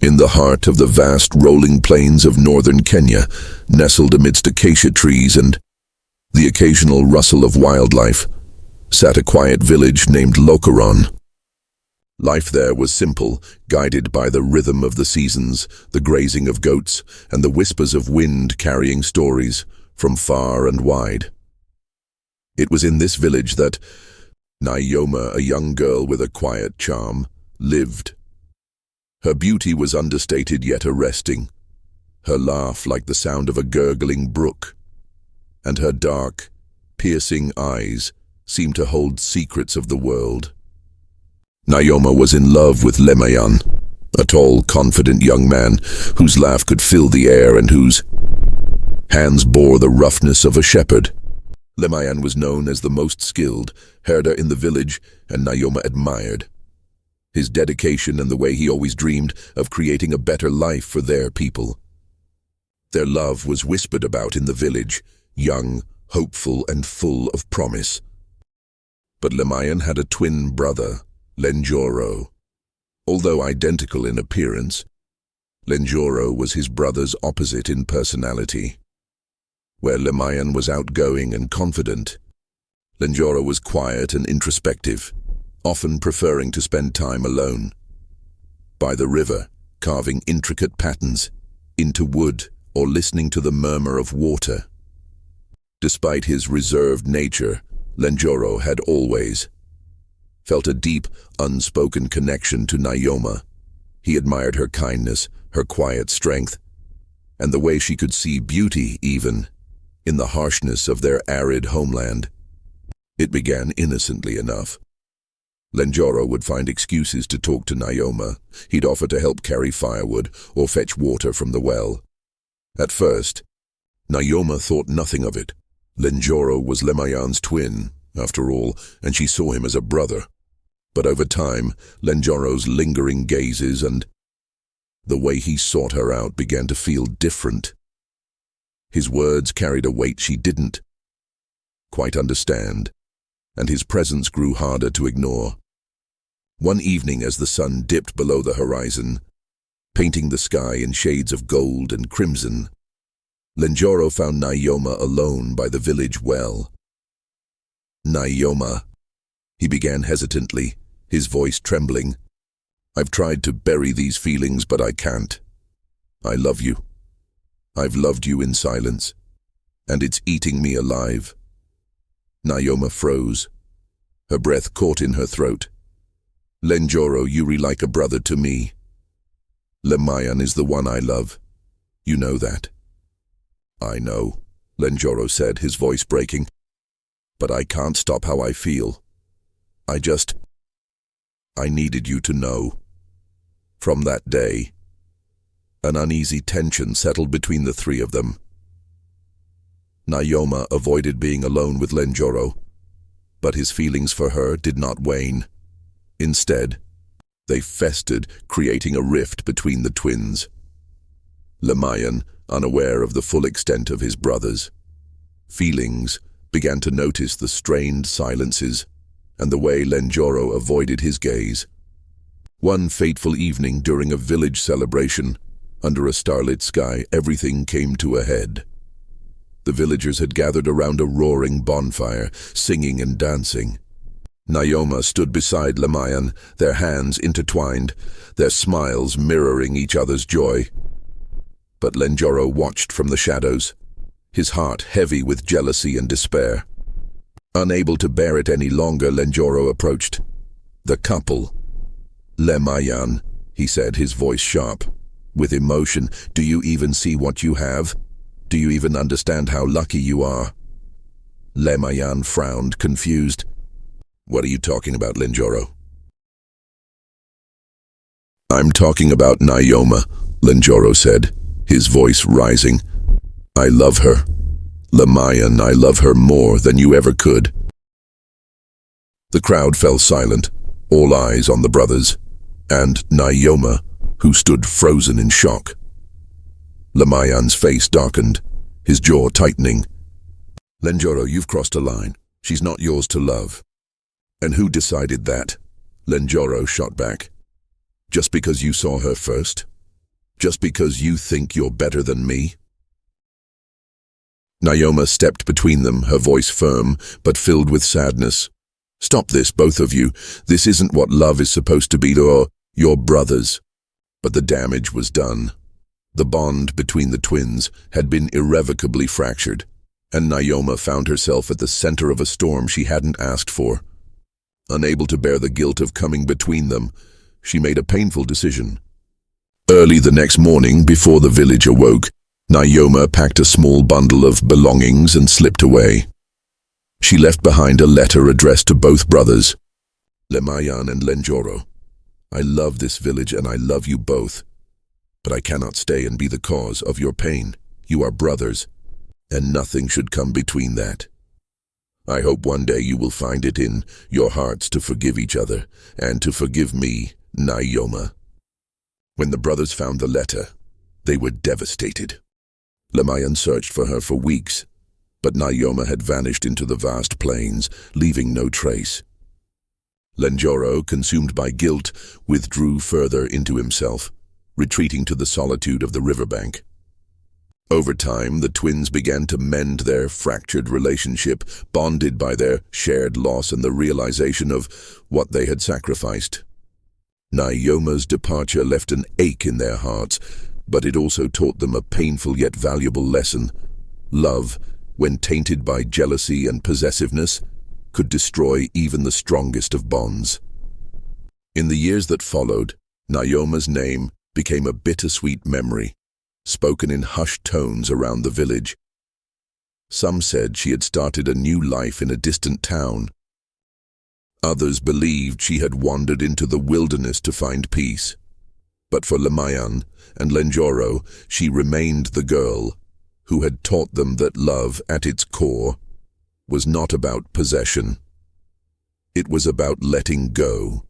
in the heart of the vast rolling plains of northern Kenya, nestled amidst acacia trees and the occasional rustle of wildlife, sat a quiet village named Lokaron. Life there was simple, guided by the rhythm of the seasons, the grazing of goats, and the whispers of wind carrying stories from far and wide. It was in this village that Naoma, a young girl with a quiet charm, lived. Her beauty was understated yet arresting, her laugh like the sound of a gurgling brook, and her dark, piercing eyes seemed to hold secrets of the world. Naoma was in love with Lemayan, a tall, confident young man whose laugh could fill the air and whose hands bore the roughness of a shepherd. Lemayan was known as the most skilled herder in the village, and Naoma admired his dedication and the way he always dreamed of creating a better life for their people. Their love was whispered about in the village, young, hopeful, and full of promise. But Lemayan had a twin brother, Lenjoro. Although identical in appearance, Lenjoro was his brother's opposite in personality. Where Lemayan was outgoing and confident, Lenjoro was quiet and introspective, often preferring to spend time alone. By the river, carving intricate patterns into wood or listening to the murmur of water. Despite his reserved nature, Lenjoro had always felt a deep, unspoken connection to Naoma. He admired her kindness, her quiet strength, and the way she could see beauty even in the harshness of their arid homeland. It began innocently enough. Lenjoro would find excuses to talk to Naoma. He'd offer to help carry firewood or fetch water from the well. At first, Naoma thought nothing of it. Lenjoro was Lemayan's twin, after all, and she saw him as a brother. But over time, Lenjoro's lingering gazes and the way he sought her out began to feel different. His words carried a weight she didn't quite understand, and his presence grew harder to ignore. One evening, as the sun dipped below the horizon, painting the sky in shades of gold and crimson, Lenjoro found Naoma alone by the village well. "Naoma," he began hesitantly, his voice trembling. "I've tried to bury these feelings, but I can't. I love you. I've loved you in silence, and it's eating me alive." Naoma froze. Her breath caught in her throat. "Lenjoro, you like a brother to me. Lemayan is the one I love. You know that." "I know," Lenjoro said, his voice breaking. "But I can't stop how I feel. I needed you to know." From that day, an uneasy tension settled between the three of them. Naoma avoided being alone with Lenjoro, but his feelings for her did not wane. Instead, they festered, creating a rift between the twins. Lemayan, unaware of the full extent of his brother's feelings, began to notice the strained silences and the way Lenjoro avoided his gaze. One fateful evening during a village celebration, under a starlit sky, everything came to a head. The villagers had gathered around a roaring bonfire, singing and dancing. Naoma stood beside Lemayan, their hands intertwined, their smiles mirroring each other's joy. But Lenjoro watched from the shadows, his heart heavy with jealousy and despair. Unable to bear it any longer, Lenjoro approached the couple. "Lemayan," he said, his voice sharp with emotion, "do you even see what you have? Do you even understand how lucky you are?" Lemayan frowned, confused. "What are you talking about, Lenjoro?" "I'm talking about Naoma," Lenjoro said, his voice rising. "I love her. Lemayan, I love her more than you ever could." The crowd fell silent, all eyes on the brothers, and Naoma, who stood frozen in shock. Lemayan's face darkened, his jaw tightening. "Lenjoro, you've crossed a line. She's not yours to love." "And who decided that?" Lenjoro shot back. "Just because you saw her first?" just because you think you're better than me?" Naoma stepped between them, her voice firm, but filled with sadness. "Stop this, both of you. This isn't what love is supposed to be, or your brothers." But the damage was done. The bond between the twins had been irrevocably fractured, and Naoma found herself at the center of a storm she hadn't asked for. Unable to bear the guilt of coming between them, she made a painful decision. Early the next morning, before the village awoke, Naoma packed a small bundle of belongings and slipped away. She left behind a letter addressed to both brothers, Lemayan and Lenjoro. "I love this village and I love you both, but I cannot stay and be the cause of your pain. You are brothers, and nothing should come between that. I hope one day you will find it in your hearts to forgive each other, and to forgive me, Naoma." When the brothers found the letter, they were devastated. Lemayan searched for her for weeks, but Naoma had vanished into the vast plains, leaving no trace. Lenjoro, consumed by guilt, withdrew further into himself, retreating to the solitude of the riverbank. Over time, the twins began to mend their fractured relationship, bonded by their shared loss and the realization of what they had sacrificed. Naoma's departure left an ache in their hearts, but it also taught them a painful yet valuable lesson. Love, when tainted by jealousy and possessiveness, could destroy even the strongest of bonds. In the years that followed, Naoma's name became a bittersweet memory, spoken in hushed tones around the village. Some said she had started a new life in a distant town. Others believed she had wandered into the wilderness to find peace. But for Lemayan and Lenjoro, she remained the girl who had taught them that love, at its core, was not about possession. It was about letting go.